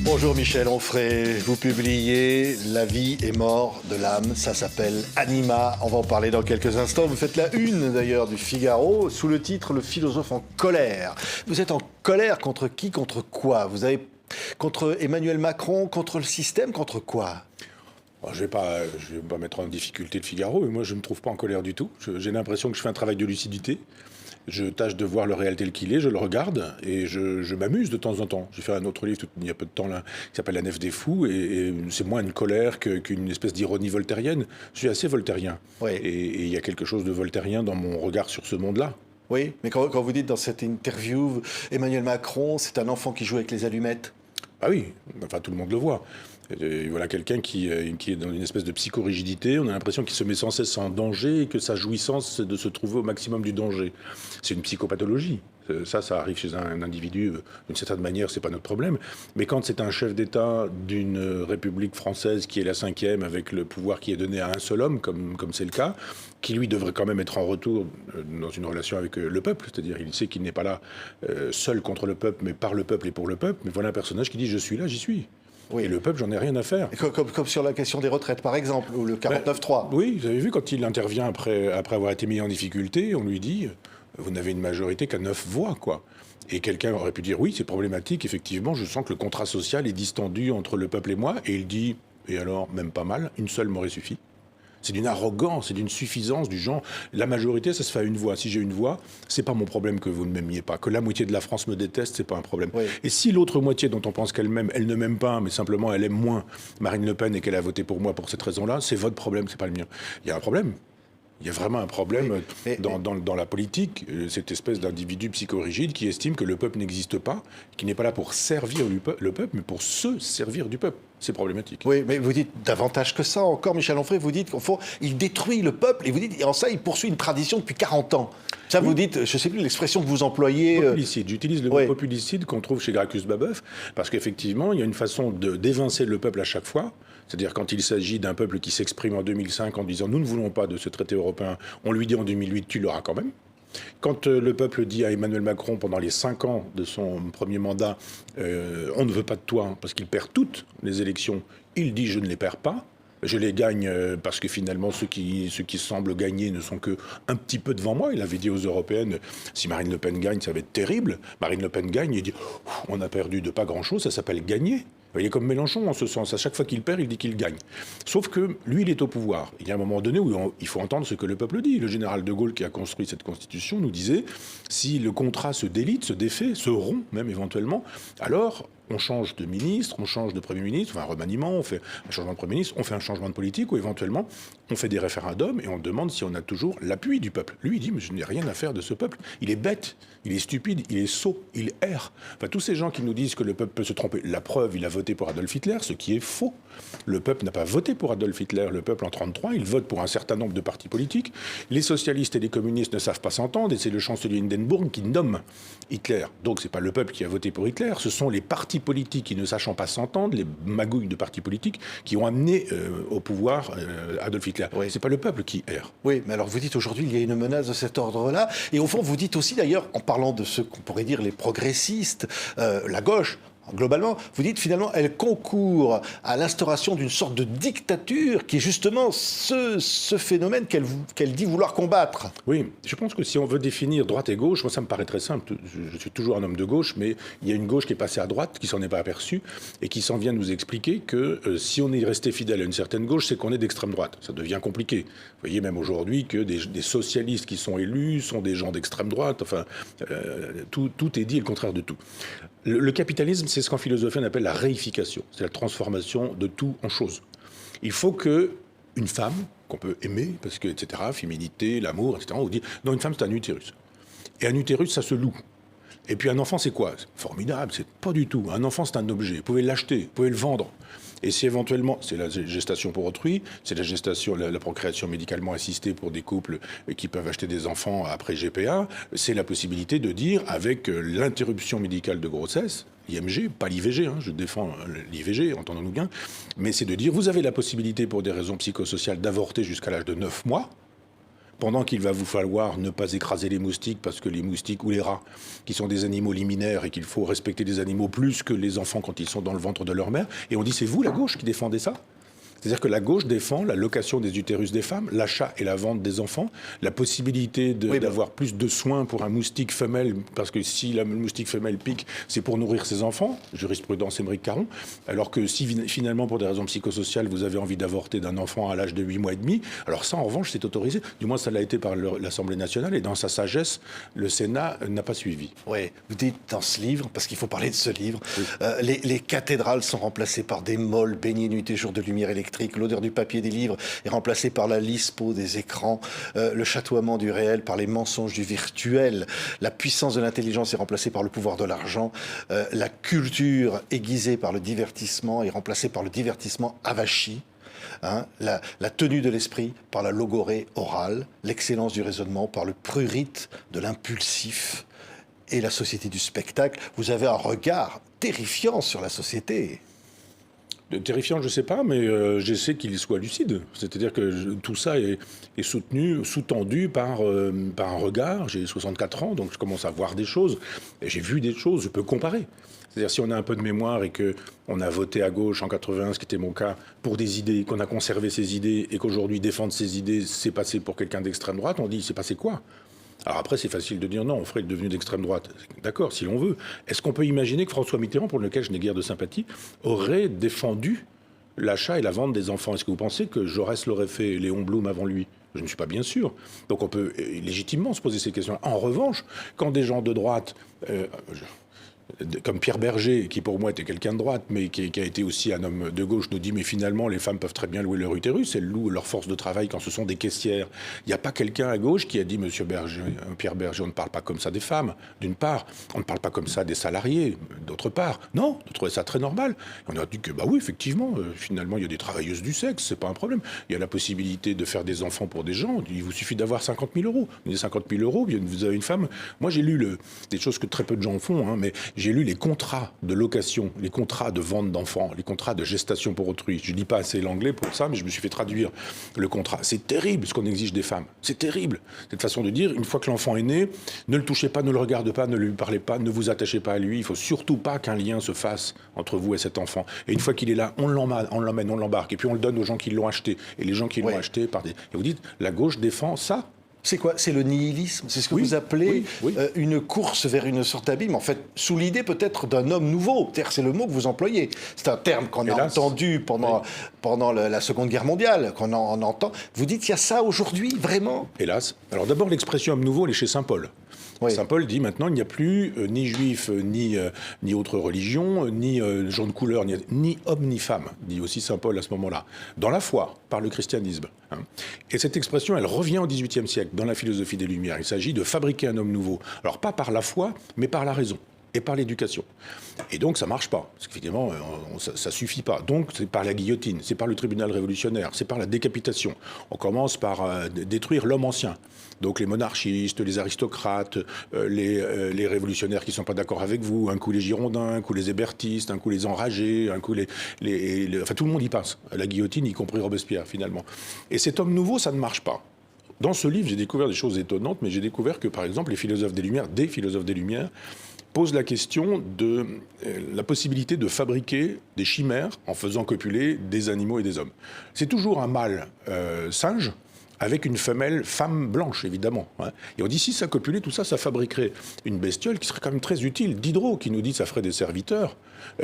Bonjour Michel Onfray, vous publiez La vie et mort de l'âme, ça s'appelle Anima, on va en parler dans quelques instants. Vous faites la une d'ailleurs du Figaro sous le titre Le philosophe en colère. Vous êtes en colère contre qui, contre quoi? Vous avez contre Emmanuel Macron, contre le système, contre quoi? Alors, je vais pas mettre en difficulté le Figaro, mais moi je ne me trouve pas en colère du tout. J'ai l'impression que je fais un travail de lucidité. Je tâche de voir le réel tel qu'il est, je le regarde et je m'amuse de temps en temps. J'ai fait un autre livre il y a peu de temps là, qui s'appelle La Nef des Fous et c'est moins une colère qu'une espèce d'ironie voltairienne. Je suis assez voltairien. Oui. Et il y a quelque chose de voltairien dans mon regard sur ce monde-là. Oui, mais quand vous dites dans cette interview, Emmanuel Macron, c'est un enfant qui joue avec les allumettes. Ah oui, enfin tout le monde le voit. Et voilà quelqu'un qui est dans une espèce de psychorigidité. On a l'impression qu'il se met sans cesse en danger et que sa jouissance, c'est de se trouver au maximum du danger. C'est une psychopathologie. Ça arrive chez un individu d'une certaine manière, c'est pas notre problème. Mais quand c'est un chef d'État d'une République française qui est la 5e, avec le pouvoir qui est donné à un seul homme, comme c'est le cas, qui lui devrait quand même être en retour dans une relation avec le peuple, c'est-à-dire il sait qu'il n'est pas là seul contre le peuple, mais par le peuple et pour le peuple. Mais voilà un personnage qui dit « je suis là, j'y suis ». Oui. Et le peuple, j'en ai rien à faire. Comme sur la question des retraites, par exemple, ou le 49-3. Oui, vous avez vu, quand il intervient après avoir été mis en difficulté, on lui dit « vous n'avez une majorité qu'à 9 voix, quoi ». Et quelqu'un aurait pu dire « oui, c'est problématique, effectivement, je sens que le contrat social est distendu entre le peuple et moi ». Et il dit « et alors, même pas mal, une seule m'aurait suffi ». C'est d'une arrogance, c'est d'une suffisance du genre. La majorité, ça se fait à une voix. Si j'ai une voix, c'est pas mon problème que vous ne m'aimiez pas. Que la moitié de la France me déteste, c'est pas un problème. Oui. Et si l'autre moitié dont on pense qu'elle m'aime, elle ne m'aime pas, mais simplement elle aime moins Marine Le Pen et qu'elle a voté pour moi pour cette raison-là, c'est votre problème, c'est pas le mien. Il y a un problème. Il y a vraiment un problème dans la politique, cette espèce d'individu psychorigide qui estime que le peuple n'existe pas, qui n'est pas là pour servir le peuple, mais pour se servir du peuple. C'est problématique. Oui, mais vous dites davantage que ça encore, Michel Onfray. Vous dites qu'au fond, il détruit le peuple et vous dites, et en ça, il poursuit une tradition depuis 40 ans. Ça, oui. Vous dites, je ne sais plus l'expression que vous employez. Populicide. J'utilise le mot populicide qu'on trouve chez Gracchus Babeuf, parce qu'effectivement, il y a une façon d'évincer le peuple à chaque fois. C'est-à-dire quand il s'agit d'un peuple qui s'exprime en 2005 en disant « nous ne voulons pas de ce traité européen », on lui dit en 2008 « tu l'auras quand même ». Quand le peuple dit à Emmanuel Macron pendant les 5 ans de son premier mandat « on ne veut pas de toi » parce qu'il perd toutes les élections, il dit « je ne les perds pas ». Je les gagne parce que finalement, ceux qui semblent gagner ne sont que un petit peu devant moi. Il avait dit aux Européennes, si Marine Le Pen gagne, ça va être terrible. Marine Le Pen gagne, il dit, on a perdu de pas grand-chose, ça s'appelle gagner. Il est comme Mélenchon en ce sens. À chaque fois qu'il perd, il dit qu'il gagne. Sauf que lui, il est au pouvoir. Il y a un moment donné où il faut entendre ce que le peuple dit. Le général de Gaulle, qui a construit cette constitution, nous disait, si le contrat se délite, se défait, se rompt même éventuellement, alors on change de ministre, on change de Premier ministre, enfin un remaniement, on fait un changement de Premier ministre, on fait un changement de politique ou éventuellement on fait des référendums et on demande si on a toujours l'appui du peuple. Lui, il dit, mais je n'ai rien à faire de ce peuple. Il est bête, il est stupide, il est sot, il erre. Enfin, tous ces gens qui nous disent que le peuple peut se tromper. La preuve, il a voté pour Adolf Hitler, ce qui est faux. Le peuple n'a pas voté pour Adolf Hitler. Le peuple, en 1933, il vote pour un certain nombre de partis politiques. Les socialistes et les communistes ne savent pas s'entendre et c'est le chancelier Hindenburg qui nomme Hitler. Donc, c'est pas le peuple qui a voté pour Hitler, ce sont les partis politiques qui, ne sachant pas s'entendre, les magouilles de partis politiques, qui ont amené au pouvoir Adolf Hitler. Oui. C'est pas le peuple qui erre. Oui, mais alors vous dites aujourd'hui il y a une menace de cet ordre-là, et au fond vous dites aussi d'ailleurs, en parlant de ceux qu'on pourrait dire les progressistes, la gauche, globalement, vous dites finalement elle concourt à l'instauration d'une sorte de dictature qui est justement ce phénomène qu'elle dit vouloir combattre. Oui, je pense que si on veut définir droite et gauche, moi ça me paraît très simple. Je suis toujours un homme de gauche, mais il y a une gauche qui est passée à droite, qui s'en est pas aperçue et qui s'en vient nous expliquer que si on est resté fidèle à une certaine gauche, c'est qu'on est d'extrême droite. Ça devient compliqué. Vous voyez même aujourd'hui que des socialistes qui sont élus sont des gens d'extrême droite. Enfin, tout est dit et le contraire de tout. Le capitalisme, c'est ce qu'en philosophie on appelle la réification, c'est la transformation de tout en chose. Il faut que une femme qu'on peut aimer, parce que etc., féminité, l'amour, etc., on dit non, une femme c'est un utérus. Et un utérus ça se loue. Et puis un enfant c'est quoi? C'est formidable, c'est pas du tout. Un enfant c'est un objet, vous pouvez l'acheter, vous pouvez le vendre. Et si éventuellement, c'est la gestation pour autrui, c'est la gestation, la procréation médicalement assistée pour des couples qui peuvent acheter des enfants après GPA, c'est la possibilité de dire, avec l'interruption médicale de grossesse, l'IMG, pas l'IVG, hein, je défends l'IVG, entendons-nous bien, mais c'est de dire, vous avez la possibilité pour des raisons psychosociales d'avorter jusqu'à l'âge de 9 mois, pendant qu'il va vous falloir ne pas écraser les moustiques, parce que les moustiques ou les rats, qui sont des animaux liminaires et qu'il faut respecter les animaux plus que les enfants quand ils sont dans le ventre de leur mère. Et on dit, c'est vous, la gauche, qui défendez ça ? C'est-à-dire que la gauche défend la location des utérus des femmes, l'achat et la vente des enfants, la possibilité d'avoir plus de soins pour un moustique femelle, parce que si la moustique femelle pique, c'est pour nourrir ses enfants, jurisprudence Émeric Caron, alors que si finalement, pour des raisons psychosociales, vous avez envie d'avorter d'un enfant à l'âge de 8 mois et demi, alors ça, en revanche, c'est autorisé. Du moins, ça l'a été par l'Assemblée nationale, et dans sa sagesse, le Sénat n'a pas suivi. Oui, vous dites dans ce livre, parce qu'il faut parler de ce livre, les cathédrales sont remplacées par des molles baignées nuit et jour de lumière électrique. L'odeur du papier des livres est remplacée par la lispo des écrans, le chatoiement du réel par les mensonges du virtuel, la puissance de l'intelligence est remplacée par le pouvoir de l'argent, la culture aiguisée par le divertissement est remplacée par le divertissement avachi. La tenue de l'esprit par la logorée orale, l'excellence du raisonnement par le prurite de l'impulsif et la société du spectacle. Vous avez un regard terrifiant sur la société. Terrifiant, je ne sais pas, mais j'essaie qu'il soit lucide. C'est-à-dire que tout ça est soutenu, sous-tendu par un regard. J'ai 64 ans, donc je commence à voir des choses. Et j'ai vu des choses, je peux comparer. C'est-à-dire si on a un peu de mémoire et qu'on a voté à gauche en 81, ce qui était mon cas, pour des idées, qu'on a conservé ces idées et qu'aujourd'hui défendre ces idées, c'est passé pour quelqu'un d'extrême droite, on dit c'est passé quoi ? Alors après, c'est facile de dire non, on ferait devenu d'extrême droite. D'accord, si l'on veut. Est-ce qu'on peut imaginer que François Mitterrand, pour lequel je n'ai guère de sympathie, aurait défendu l'achat et la vente des enfants ? Est-ce que vous pensez que Jaurès l'aurait fait, Léon Blum avant lui ? Je ne suis pas bien sûr. Donc on peut légitimement se poser ces questions-là. En revanche, quand des gens de droite... comme Pierre Berger, qui pour moi était quelqu'un de droite, mais qui a été aussi un homme de gauche, nous dit mais finalement les femmes peuvent très bien louer leur utérus, elles louent leur force de travail quand ce sont des caissières. Il n'y a pas quelqu'un à gauche qui a dit Monsieur Berger, Pierre Berger, on ne parle pas comme ça des femmes, d'une part, on ne parle pas comme ça des salariés, d'autre part. Non, on trouvait ça très normal. On a dit que bah oui, effectivement, finalement il y a des travailleuses du sexe, c'est pas un problème. Il y a la possibilité de faire des enfants pour des gens, il vous suffit d'avoir 50 000 euros. Vous avez 50 000 euros, vous avez une femme. Moi j'ai lu des choses que très peu de gens font, mais j'ai lu les contrats de location, les contrats de vente d'enfants, les contrats de gestation pour autrui. Je ne lis pas assez l'anglais pour ça, mais je me suis fait traduire le contrat. C'est terrible ce qu'on exige des femmes. C'est terrible. Cette façon de dire, une fois que l'enfant est né, ne le touchez pas, ne le regardez pas, ne lui parlez pas, ne vous attachez pas à lui. Il ne faut surtout pas qu'un lien se fasse entre vous et cet enfant. Et une fois qu'il est là, on l'emmène, on l'embarque. Et puis on le donne aux gens qui l'ont acheté. Et les gens qui l'ont acheté par des... Et vous dites, la gauche défend ça ? C'est quoi ? C'est le nihilisme ? C'est ce que vous appelez une course vers une sorte d'abîme, en fait, sous l'idée peut-être d'un homme nouveau. C'est le mot que vous employez. C'est un terme qu'on a entendu pendant la Seconde Guerre mondiale, qu'on en entend. Vous dites qu'il y a ça aujourd'hui, vraiment ? Hélas. Alors d'abord, l'expression homme nouveau, elle est chez Saint Paul. Oui. Saint Paul dit maintenant il n'y a plus ni juif, ni autre religion, ni gens de couleur, ni homme ni femme, dit aussi Saint Paul à ce moment-là, dans la foi, par le christianisme. Et cette expression, elle revient au XVIIIe siècle, dans la philosophie des Lumières. Il s'agit de fabriquer un homme nouveau. Alors pas par la foi, mais par la raison et par l'éducation. Et donc ça marche pas, parce qu'effectivement ça suffit pas. Donc c'est par la guillotine, c'est par le tribunal révolutionnaire, c'est par la décapitation. On commence par détruire l'homme ancien. Donc les monarchistes, les aristocrates, les révolutionnaires qui sont pas d'accord avec vous, un coup les girondins, un coup les hébertistes, un coup les enragés, un coup enfin tout le monde y passe, à la guillotine, y compris Robespierre finalement. Et cet homme nouveau, ça ne marche pas. Dans ce livre, j'ai découvert des choses étonnantes, mais j'ai découvert que par exemple des philosophes des Lumières, pose la question de la possibilité de fabriquer des chimères en faisant copuler des animaux et des hommes. C'est toujours un mâle singe avec une femelle femme blanche, évidemment. Et on dit, si ça copulait, tout ça, ça fabriquerait une bestiole qui serait quand même très utile. Diderot, qui nous dit que ça ferait des serviteurs.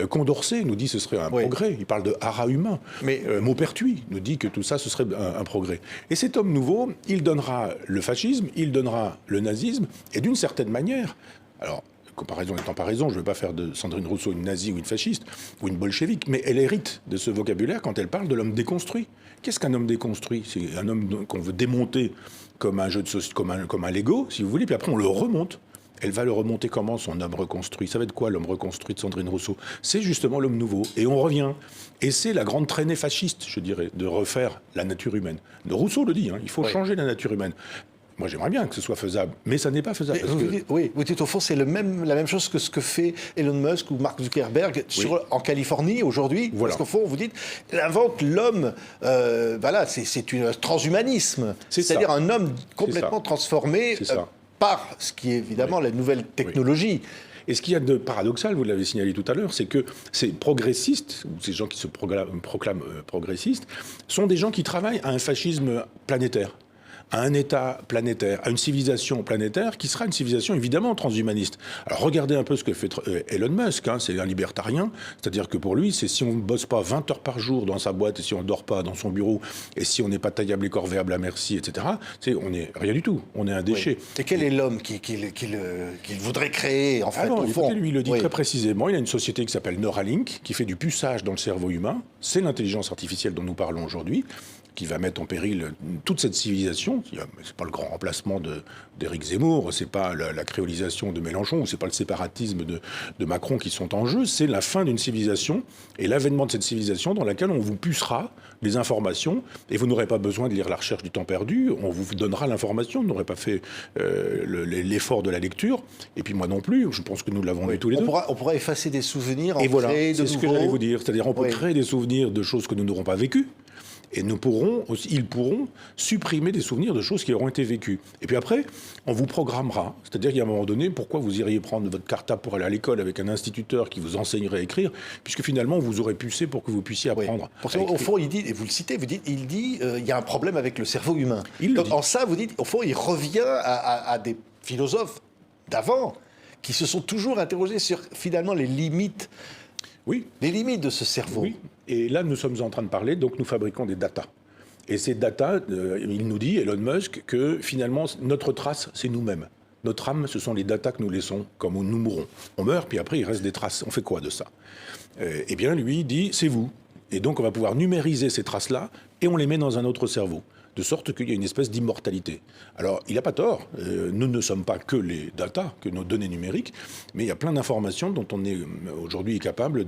Condorcet nous dit que ce serait un progrès. Il parle de haras humain. Mais Maupertuis nous dit que tout ça, ce serait un progrès. Et cet homme nouveau, il donnera le fascisme, il donnera le nazisme, et d'une certaine manière... Alors, comparaison n'étant pas raison, je ne veux pas faire de Sandrine Rousseau une nazie ou une fasciste ou une bolchevique, mais elle hérite de ce vocabulaire quand elle parle de l'homme déconstruit. Qu'est-ce qu'un homme déconstruit ? C'est un homme qu'on veut démonter comme un jeu de société, comme un Lego, si vous voulez, puis après on le remonte. Elle va le remonter comment, son homme reconstruit ? Ça va être quoi, l'homme reconstruit de Sandrine Rousseau ? C'est justement l'homme nouveau. Et on revient. Et c'est la grande traînée fasciste, je dirais, de refaire la nature humaine. Rousseau le dit, il faut changer la nature humaine. Moi, j'aimerais bien que ce soit faisable, mais ça n'est pas faisable. Vous dites au fond, c'est la même chose que ce que fait Elon Musk ou Mark Zuckerberg en Californie aujourd'hui. Voilà. Parce qu'au fond, vous dites, il invente l'homme, c'est un transhumanisme. C'est-à-dire un homme complètement transformé par ce qui est évidemment la nouvelle technologie. Oui. Et ce qu'il y a de paradoxal, vous l'avez signalé tout à l'heure, c'est que ces progressistes, ou ces gens qui se proclament progressistes, sont des gens qui travaillent à un fascisme planétaire, à un État planétaire, à une civilisation planétaire qui sera une civilisation évidemment transhumaniste. Alors regardez un peu ce que fait Elon Musk, c'est un libertarien, c'est-à-dire que pour lui, c'est si on ne bosse pas 20 heures par jour dans sa boîte, et si on ne dort pas dans son bureau, et si on n'est pas taillable et corvéable à merci, etc., on n'est rien du tout, on est un déchet. Oui. Et quel est l'homme qu'il voudrait créer, en fait, alors, au fond? Lui, il le dit très précisément, il a une société qui s'appelle Neuralink, qui fait du puçage dans le cerveau humain, c'est l'intelligence artificielle dont nous parlons aujourd'hui, qui va mettre en péril toute cette civilisation. C'est pas le grand remplacement d'Éric Zemmour, c'est pas la créolisation de Mélenchon, c'est pas le séparatisme de Macron qui sont en jeu, c'est la fin d'une civilisation et l'avènement de cette civilisation dans laquelle on vous pucera les informations et vous n'aurez pas besoin de lire La Recherche du temps perdu, on vous donnera l'information, vous n'aurez pas fait l'effort de la lecture, et puis moi non plus, je pense que nous l'avons vu tous les deux. On pourra effacer des souvenirs, créer de nouveaux. C'est ce que j'allais vous dire, c'est-à-dire on peut créer des souvenirs de choses que nous n'aurons pas vécues, et ils pourront supprimer des souvenirs de choses qui auront été vécues. Et puis après, on vous programmera. C'est-à-dire qu'à un moment donné, pourquoi vous iriez prendre votre cartable pour aller à l'école avec un instituteur qui vous enseignerait à écrire, puisque finalement, vous aurez pucé pour que vous puissiez apprendre. Parce qu'au fond, il dit, et vous le citez, il dit il y a un problème avec le cerveau humain. Donc, en ça, vous dites, au fond, il revient à des philosophes d'avant qui se sont toujours interrogés sur, finalement, les limites. Oui. Les limites de ce cerveau. Oui. Et là, nous sommes en train de parler, donc nous fabriquons des datas. Et ces datas, il nous dit, Elon Musk, que finalement, notre trace, c'est nous-mêmes. Notre âme, ce sont les datas que nous laissons quand nous mourons. On meurt, puis après, il reste des traces. On fait quoi de ça ? Eh bien, lui dit, c'est vous. Et donc, on va pouvoir numériser ces traces-là, et on les met dans un autre cerveau. De sorte qu'il y a une espèce d'immortalité. Alors, il n'a pas tort. Nous ne sommes pas que les data, que nos données numériques, mais il y a plein d'informations dont on est aujourd'hui capable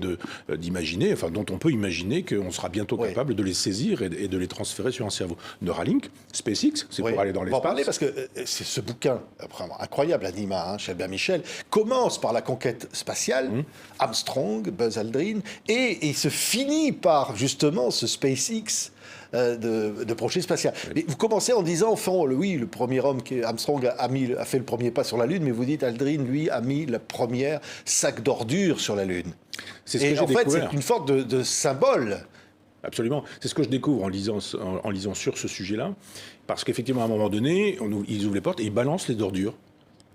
d'imaginer, enfin, dont on peut imaginer qu'on sera bientôt capable de les saisir et de les transférer sur un cerveau. Neuralink, SpaceX, c'est pour aller dans l'espace. On va en parler parce que c'est ce bouquin incroyable, Anima, chez Albert Michel, commence par la conquête spatiale, Armstrong, Buzz Aldrin, et il se finit par, justement, ce SpaceX, de projet spatial. Mais vous commencez en disant, le premier homme, Armstrong, a fait le premier pas sur la Lune, mais vous dites, Aldrin, lui, a mis le premier sac d'ordures sur la Lune. C'est ce que j'ai découvert. C'est une sorte de symbole. Absolument. C'est ce que je découvre en lisant sur ce sujet-là, parce qu'effectivement, à un moment donné, ils ouvrent les portes et ils balancent les ordures.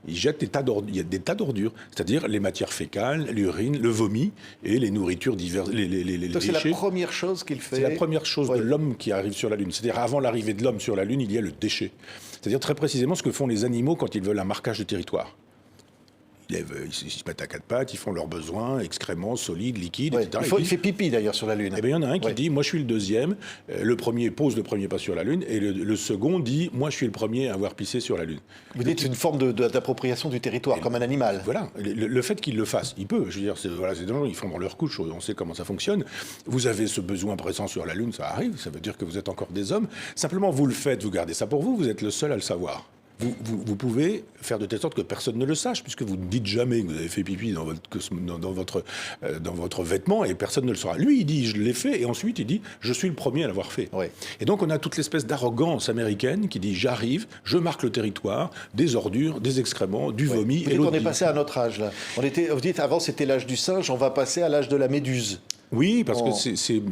Ils jettent des tas d'ordures. Il y a des tas d'ordures, c'est-à-dire les matières fécales, l'urine, le vomi et les nourritures diverses, les Donc déchets. C'est la première chose qu'il fait. C'est la première chose de l'homme qui arrive sur la Lune. C'est-à-dire avant l'arrivée de l'homme sur la Lune, il y a le déchet. C'est-à-dire très précisément ce que font les animaux quand ils veulent un marquage de territoire. Ils se mettent à quatre pattes, ils font leurs besoins, excréments, solides, liquides, etc. Il fait pipi d'ailleurs sur la Lune. Eh bien, il y en a un qui dit, moi je suis le deuxième, le premier pose le premier pas sur la Lune, et le second dit, moi je suis le premier à avoir pissé sur la Lune. Vous dites une forme d'appropriation du territoire, comme un animal. Voilà, le fait qu'il le fasse, il peut. Je veux dire, c'est des gens, ils font dans leur couche, on sait comment ça fonctionne. Vous avez ce besoin pressant sur la Lune, ça arrive, ça veut dire que vous êtes encore des hommes. Simplement, vous le faites, vous gardez ça pour vous, vous êtes le seul à le savoir. Vous pouvez faire de telle sorte que personne ne le sache, puisque vous ne dites jamais que vous avez fait pipi dans votre vêtement et personne ne le saura. Lui, il dit, je l'ai fait, et ensuite, il dit, je suis le premier à l'avoir fait. Oui. Et donc, on a toute l'espèce d'arrogance américaine qui dit, j'arrive, je marque le territoire, des ordures, des excréments, du vomi. Et on est passé à un autre âge, là. Vous dites, avant, c'était l'âge du singe, on va passer à l'âge de la méduse. Oui, parce que c'est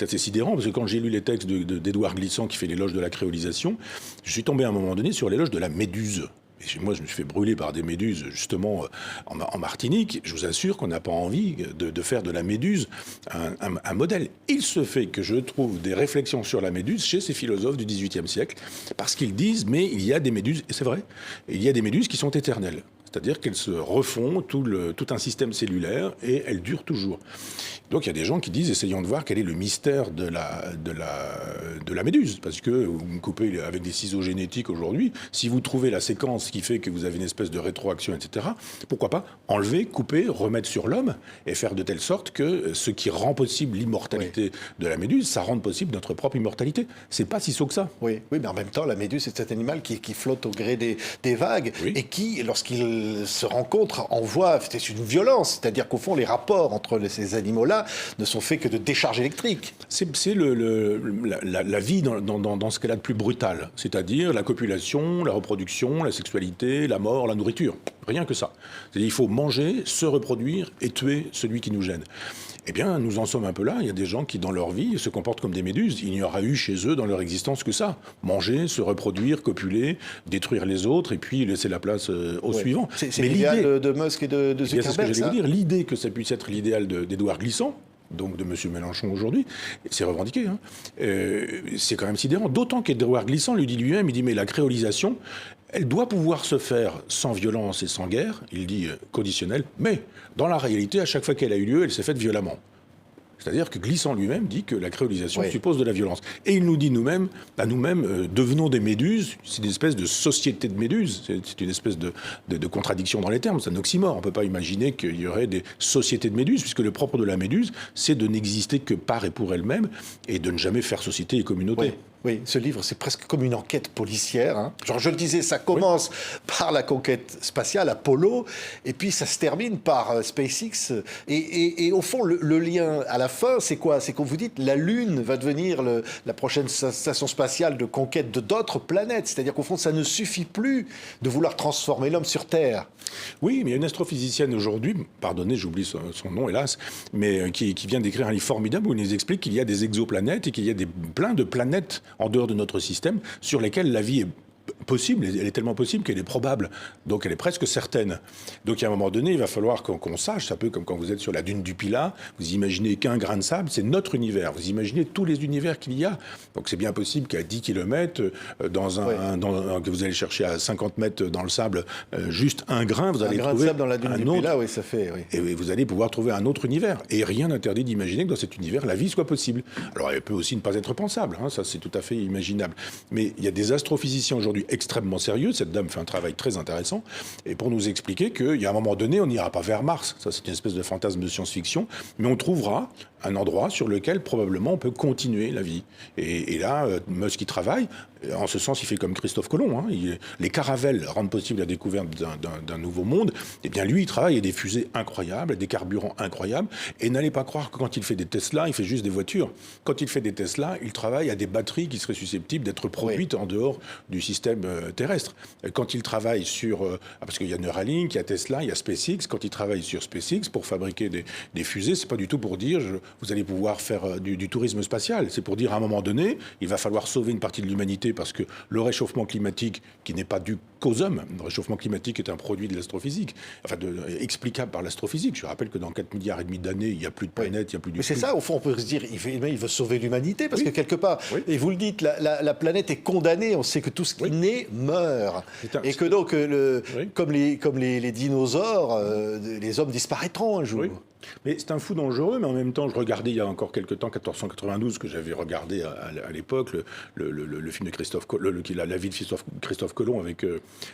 assez sidérant, parce que quand j'ai lu les textes d'Édouard Glissant qui fait l'éloge de la créolisation, je suis tombé à un moment donné sur l'éloge de la méduse. Et moi, je me suis fait brûler par des méduses, justement, en Martinique. Je vous assure qu'on n'a pas envie de faire de la méduse un modèle. Il se fait que je trouve des réflexions sur la méduse chez ces philosophes du XVIIIe siècle, parce qu'ils disent, mais il y a des méduses, et c'est vrai, il y a des méduses qui sont éternelles. C'est-à-dire qu'elles se refont tout un système cellulaire et elles durent toujours. Donc il y a des gens qui disent, essayons de voir quel est le mystère de la méduse. Parce que vous me coupez avec des ciseaux génétiques aujourd'hui, si vous trouvez la séquence qui fait que vous avez une espèce de rétroaction, etc., pourquoi pas enlever, couper, remettre sur l'homme et faire de telle sorte que ce qui rend possible l'immortalité de la méduse, ça rende possible notre propre immortalité. C'est pas si sot que ça. Oui, mais en même temps, la méduse, c'est cet animal qui flotte au gré des vagues et qui, lorsqu'il se rencontrent, envoie, c'est une violence. C'est-à-dire qu'au fond, les rapports entre ces animaux-là ne sont faits que de décharges électriques. C'est la vie dans ce qu'elle a de plus brutal, c'est-à-dire la copulation, la reproduction, la sexualité, la mort, la nourriture. Rien que ça. C'est-à-dire il faut manger, se reproduire et tuer celui qui nous gêne. Eh bien, nous en sommes un peu là. Il y a des gens qui, dans leur vie, se comportent comme des méduses. Il n'y aura eu chez eux, dans leur existence, que ça. Manger, se reproduire, copuler, détruire les autres, et puis laisser la place au suivant. C'est l'idéal de Musk et de Zuckerberg, c'est ce que j'allais vous dire. L'idée que ça puisse être l'idéal d'Édouard Glissant, donc de M. Mélenchon aujourd'hui, c'est revendiqué. C'est quand même sidérant. D'autant qu'Édouard Glissant lui dit lui-même, il dit, mais la créolisation, elle doit pouvoir se faire sans violence et sans guerre, il dit conditionnel, mais dans la réalité, à chaque fois qu'elle a eu lieu, elle s'est faite violemment. C'est-à-dire que Glissant lui-même dit que la créolisation suppose de la violence. Et il nous dit à nous-mêmes, devenons des méduses. C'est une espèce de société de méduses. C'est une espèce de contradiction dans les termes. C'est un oxymore. On ne peut pas imaginer qu'il y aurait des sociétés de méduses, puisque le propre de la méduse, c'est de n'exister que par et pour elle-même et de ne jamais faire société et communauté. Oui, ce livre, c'est presque comme une enquête policière. Genre, je le disais, ça commence par la conquête spatiale, Apollo, et puis ça se termine par SpaceX. Et au fond, le lien à la fin, c'est quoi? C'est qu'on vous dit la Lune va devenir la prochaine station spatiale de conquête de d'autres planètes. C'est-à-dire qu'au fond, ça ne suffit plus de vouloir transformer l'homme sur Terre. Oui, mais il y a une astrophysicienne aujourd'hui, pardonnez, j'oublie son nom, hélas, mais qui vient d'écrire un livre formidable où il nous explique qu'il y a des exoplanètes et qu'il y a plein de planètes en dehors de notre système sur lesquelles la vie est possible, elle est tellement possible qu'elle est probable, donc elle est presque certaine. Donc à un moment donné, il va falloir qu'on sache, c'est un peu comme quand vous êtes sur la dune du Pilat, vous imaginez qu'un grain de sable, c'est notre univers, vous imaginez tous les univers qu'il y a, donc c'est bien possible qu'à 10 km, que vous allez chercher à 50 mètres dans le sable, juste un grain, vous allez trouver un grain de sable dans la dune du Pilat, oui, ça fait... Oui. Et vous allez pouvoir trouver un autre univers, et rien n'interdit d'imaginer que dans cet univers, la vie soit possible. Alors elle peut aussi ne pas être pensable, ça c'est tout à fait imaginable, mais il y a des astrophysiciens aujourd'hui extrêmement sérieux. Cette dame fait un travail très intéressant. Et pour nous expliquer qu'il y a un moment donné, on n'ira pas vers Mars. Ça, c'est une espèce de fantasme de science-fiction. Mais on trouvera un endroit sur lequel, probablement, on peut continuer la vie. Et là, Musk y travaille. En ce sens, il fait comme Christophe Colomb. Les caravelles rendent possible la découverte d'un nouveau monde. Eh bien, lui, il travaille à des fusées incroyables, à des carburants incroyables. Et n'allez pas croire que quand il fait des Tesla, il fait juste des voitures. Quand il fait des Tesla, il travaille à des batteries qui seraient susceptibles d'être produites en dehors du système terrestre. Quand il travaille sur... parce qu'il y a Neuralink, il y a Tesla, il y a SpaceX. Quand il travaille sur SpaceX pour fabriquer des fusées, c'est pas du tout pour dire vous allez pouvoir faire du tourisme spatial. C'est pour dire à un moment donné, il va falloir sauver une partie de l'humanité parce que le réchauffement climatique, qui n'est pas dû qu'aux hommes, le réchauffement climatique est un produit de l'astrophysique, explicable par l'astrophysique. Je rappelle que dans 4,5 milliards d'années, il n'y a plus de planètes, il n'y a plus de... Mais c'est ça, au fond, on peut se dire, il veut sauver l'humanité, parce que quelque part, et vous le dites, la planète est condamnée, on sait que tout ce qui naît meurt. Et que donc, comme les dinosaures, les hommes disparaîtront un jour. Mais c'est un fou dangereux, mais en même temps, je regardais il y a encore quelques temps, 1492, que j'avais regardé à l'époque, le film de Christophe Colomb, la vie de Christophe Colomb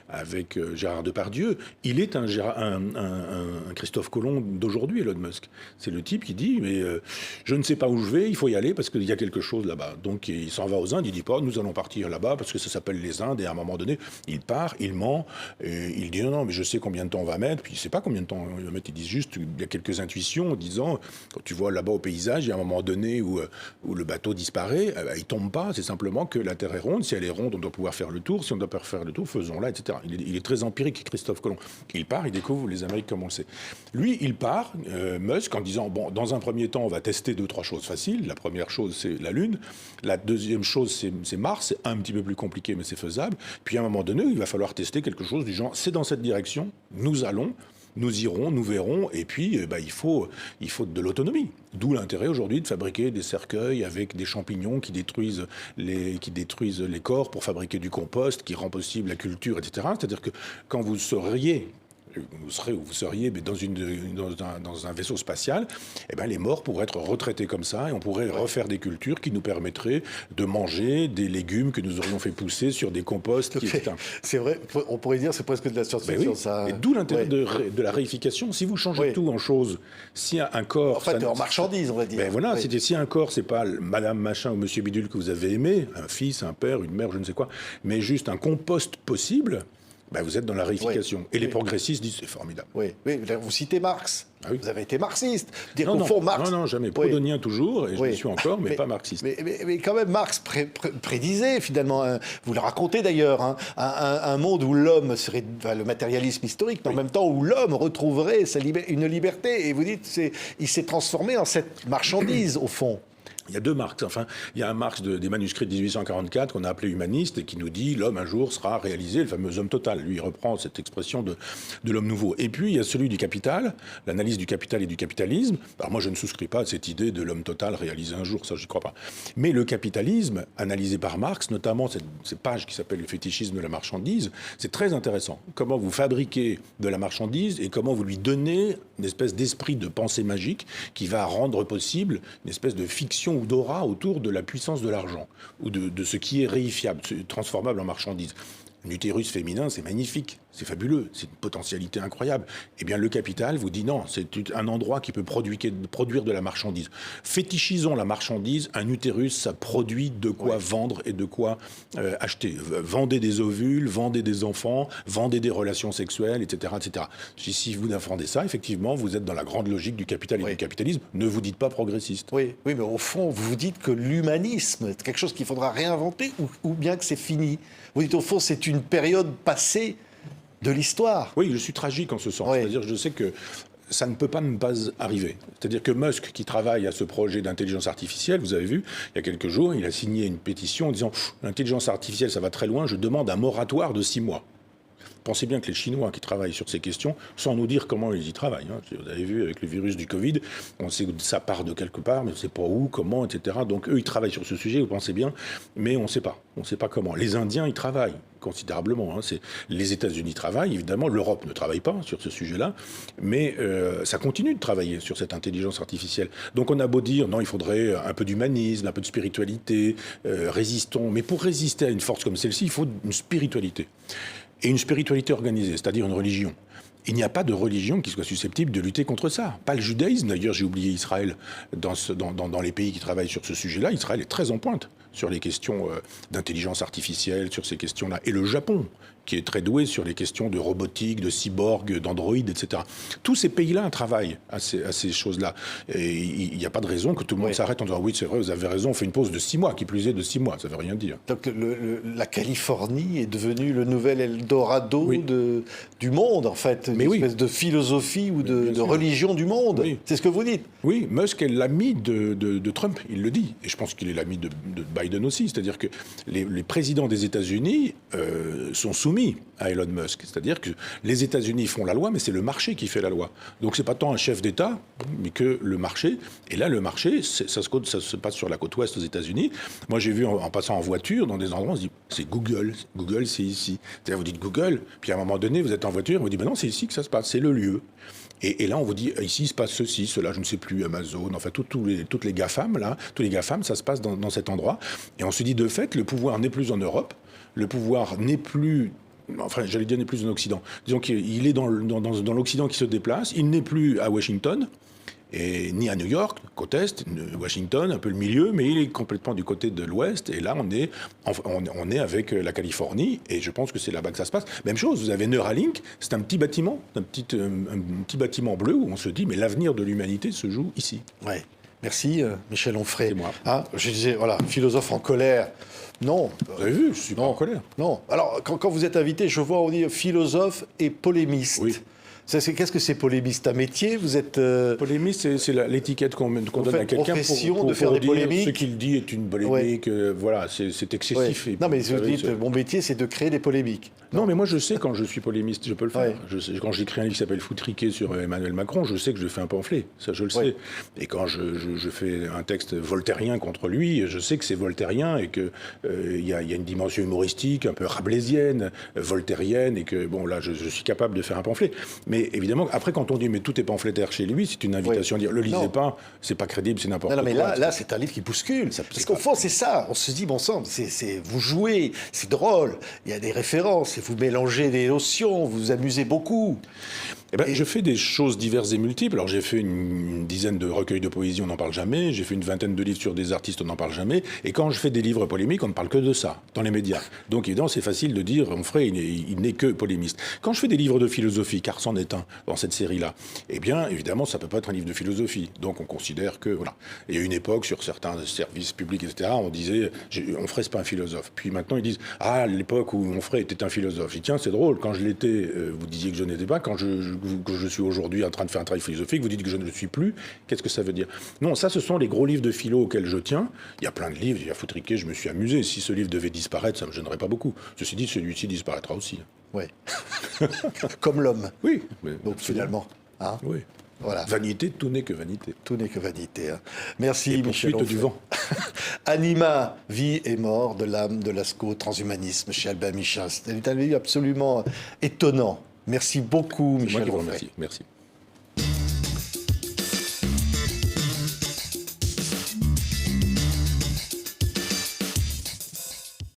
avec Gérard Depardieu. Il est un Christophe Colomb d'aujourd'hui, Elon Musk. C'est le type qui dit, mais je ne sais pas où je vais, il faut y aller parce qu'il y a quelque chose là-bas. Donc il s'en va aux Indes, il dit pas, nous allons partir là-bas parce que ça s'appelle les Indes, et à un moment donné, il part, il ment, et il dit non, mais je sais combien de temps on va mettre, puis il ne sait pas combien de temps on va mettre, il dit juste, il y a quelques intuitions en disant, quand tu vois là-bas au paysage, il y a un moment donné où le bateau disparaît, il tombe pas, c'est simplement que la Terre est ronde, si elle est ronde, on doit pouvoir faire le tour, si on doit pas faire le tour, faisons-la, etc. Il est très empirique, Christophe Colomb. Il part, il découvre les Amériques comme on le sait. Lui, il part, Musk, en disant, bon, dans un premier temps, on va tester 2-3 choses faciles. La première chose, c'est la Lune. La deuxième chose, c'est Mars. C'est un petit peu plus compliqué, mais c'est faisable. Puis à un moment donné, il va falloir tester quelque chose du genre, c'est dans cette direction, nous allons, nous irons, nous verrons, et puis il faut de l'autonomie. D'où l'intérêt aujourd'hui de fabriquer des cercueils avec des champignons qui détruisent les corps pour fabriquer du compost, qui rend possible la culture, etc. C'est-à-dire que quand vous seriez vous serez ou vous seriez dans un vaisseau spatial, eh ben, les morts pourraient être retraités comme ça et on pourrait refaire des cultures qui nous permettraient de manger des légumes que nous aurions fait pousser sur des composts. C'est vrai, on pourrait dire que c'est presque de la science-fiction, ça. Et d'où l'intérêt de la réification. Si vous changez tout en choses, si un corps... En fait, en marchandise, on va dire. Ben voilà, si un corps, c'est pas Madame Machin ou Monsieur Bidule que vous avez aimé, un fils, un père, une mère, je ne sais quoi, mais juste un compost possible... Ben vous êtes dans la réification. Et les progressistes disent c'est formidable. Oui, vous citez Marx. Ah oui. Vous avez été marxiste. Dire qu'au fond, Marx... Non, jamais. Proudhonien toujours, et je le suis encore, mais pas marxiste. Mais quand même, Marx prédisait, finalement, vous le racontez d'ailleurs, un monde où l'homme serait... le matérialisme historique, mais en même temps où l'homme retrouverait une liberté. Et vous dites, il s'est transformé en cette marchandise, au fond. Il y a deux Marx. Enfin, il y a un Marx des manuscrits de 1844 qu'on a appelé humaniste et qui nous dit l'homme un jour sera réalisé, le fameux homme total. Lui, il reprend cette expression de l'homme nouveau. Et puis, il y a celui du capital, l'analyse du capital et du capitalisme. Alors moi, je ne souscris pas à cette idée de l'homme total réalisé un jour, ça, j'y crois pas. Mais le capitalisme, analysé par Marx, notamment cette page qui s'appelle le fétichisme de la marchandise, c'est très intéressant. Comment vous fabriquez de la marchandise et comment vous lui donnez une espèce d'esprit de pensée magique qui va rendre possible une espèce de fiction ou d'aura autour de la puissance de l'argent, ou de ce qui est réifiable, transformable en marchandise. Un utérus féminin, c'est magnifique, c'est fabuleux, c'est une potentialité incroyable. Eh bien, le capital vous dit non, c'est un endroit qui peut produire de la marchandise. Fétichisons la marchandise, un utérus, ça produit de quoi vendre et de quoi acheter. Vendez des ovules, vendez des enfants, vendez des relations sexuelles, etc. etc. Si vous affrontez ça, effectivement, vous êtes dans la grande logique du capital et du capitalisme. Ne vous dites pas progressiste. Oui, mais au fond, vous vous dites que l'humanisme, c'est quelque chose qu'il faudra réinventer ou bien que c'est fini. Vous dites au fond, c'est une période passée de l'histoire. Oui, je suis tragique en ce sens. C'est-à-dire que je sais que ça ne peut pas ne pas arriver. C'est-à-dire que Musk, qui travaille à ce projet d'intelligence artificielle, vous avez vu, il y a quelques jours, il a signé une pétition en disant « L'intelligence artificielle, ça va très loin, je demande un moratoire de 6 mois ». Pensez bien que les Chinois qui travaillent sur ces questions, sans nous dire comment ils y travaillent, vous avez vu avec le virus du Covid, on sait que ça part de quelque part, mais on ne sait pas où, comment, etc. Donc eux, ils travaillent sur ce sujet, vous pensez bien, mais on ne sait pas. On ne sait pas comment. Les Indiens, ils travaillent considérablement. Les États-Unis travaillent, évidemment. L'Europe ne travaille pas sur ce sujet-là, mais ça continue de travailler sur cette intelligence artificielle. Donc on a beau dire, non, il faudrait un peu d'humanisme, un peu de spiritualité, résistons. Mais pour résister à une force comme celle-ci, il faut une spiritualité. Et une spiritualité organisée, c'est-à-dire une religion. Il n'y a pas de religion qui soit susceptible de lutter contre ça. Pas le judaïsme, d'ailleurs, j'ai oublié Israël dans les pays qui travaillent sur ce sujet-là. Israël est très en pointe sur les questions d'intelligence artificielle, sur ces questions-là. Et le Japon, qui est très doué sur les questions de robotique, de cyborg, d'android, etc. Tous ces pays-là travaillent à ces choses-là. Et il n'y a pas de raison que tout le monde s'arrête en disant « Oui, c'est vrai, vous avez raison, on fait une pause de 6 mois, qui plus est de 6 mois, ça ne veut rien dire. » Donc la Californie est devenue le nouvel Eldorado du monde, en fait, une espèce de philosophie ou de religion du monde. Oui. C'est ce que vous dites. Oui, Musk est l'ami de Trump, il le dit. Et je pense qu'il est l'ami de Biden aussi. C'est-à-dire que les présidents des États-Unis sont soumis à Elon Musk. C'est-à-dire que les États-Unis font la loi, mais c'est le marché qui fait la loi. Donc c'est pas tant un chef d'État, mais que le marché. Et là, le marché, ça se passe sur la côte ouest aux États-Unis. Moi, j'ai vu en passant en voiture, dans des endroits, on se dit, c'est Google. Google, c'est ici. C'est-à-dire, vous dites Google, puis à un moment donné, vous êtes en voiture, on vous dit, ben non, c'est ici que ça se passe, c'est le lieu. Et là, on vous dit, ici, il se passe ceci, cela, je ne sais plus, Amazon, enfin, toutes les GAFAM, là, tous les GAFAM, ça se passe dans cet endroit. Et on se dit, de fait, le pouvoir n'est plus en Europe, le pouvoir n'est plus... Enfin, j'allais dire, n'est plus en Occident. Disons qu'il est dans l'Occident qui se déplace, il n'est plus à Washington, et ni à New York, côte Est, Washington, un peu le milieu, mais il est complètement du côté de l'Ouest. Et là, on est avec la Californie, et je pense que c'est là-bas que ça se passe. Même chose, vous avez Neuralink, c'est un petit bâtiment, un petit bâtiment bleu où on se dit, mais l'avenir de l'humanité se joue ici. Ouais. Merci, Michel Onfray. C'est moi. Je disais, voilà, philosophe en colère. Non. Vous avez vu, je ne suis pas en colère. Non. Alors, quand vous êtes invité, je vois, on dit philosophe et polémiste. Oui. Qu'est-ce que c'est polémiste? Un métier? Vous êtes... Polémiste, c'est l'étiquette qu'on donne à quelqu'un pour de faire des dire polémiques. Ce qu'il dit est une polémique, voilà, c'est excessif. Ouais. Non, mais vous dites, mon métier, c'est de créer des polémiques. Non, mais moi, je sais quand je suis polémiste, je peux le faire. Ouais. Quand j'écris un livre qui s'appelle Foutriquer sur Emmanuel Macron, je sais que je fais un pamphlet, ça je le sais. Et quand je fais un texte voltairien contre lui, je sais que c'est voltairien et qu'il y a une dimension humoristique, un peu rabelaisienne, voltairienne, et que, bon, là, je suis capable de faire un pamphlet. Mais évidemment, après, quand on dit mais tout est pamphlétaire chez lui, c'est une invitation à dire le lisez pas, c'est pas crédible, c'est n'importe quoi. Non, mais là, c'est un livre qui bouscule. Parce qu'au fond, c'est ça. On se dit, bon sang, vous jouez, c'est drôle, il y a des références, vous mélangez des notions, vous vous amusez beaucoup. Je fais des choses diverses et multiples. Alors j'ai fait une dizaine de recueils de poésie, on n'en parle jamais. J'ai fait une vingtaine de livres sur des artistes, on n'en parle jamais. Et quand je fais des livres polémiques, on ne parle que de ça, dans les médias. Donc évidemment, c'est facile de dire, Onfray, il n'est que polémiste. Quand je fais des livres de philosophie, car c'en est un dans cette série-là, eh bien, évidemment, ça ne peut pas être un livre de philosophie. Donc on considère que, voilà. Il y a une époque, sur certains services publics, etc., on disait, Onfray, c'est pas un philosophe. Puis maintenant, ils disent, à l'époque où Onfray était un philosophe. Je dis, tiens, c'est drôle, quand je l'étais, vous disiez que je n'étais pas, quand je suis aujourd'hui en train de faire un travail philosophique, vous dites que je ne le suis plus, qu'est-ce que ça veut dire? Non, ça, ce sont les gros livres de philo auxquels je tiens. Il y a plein de livres, il y a Foutriquer, je me suis amusé. Si ce livre devait disparaître, ça ne me gênerait pas beaucoup. Ceci dit, celui-ci disparaîtra aussi. Oui. Comme l'homme. Oui. Donc finalement. Hein, oui. Voilà. Vanité, tout n'est que vanité. Tout n'est que vanité. Hein. Merci, et Michel Onfray. Du vent. Anima, vie et mort de l'âme de Lascaux, transhumanisme chez Albin Michel. C'est un livre absolument étonnant. Merci beaucoup, Michel Onfray. Merci.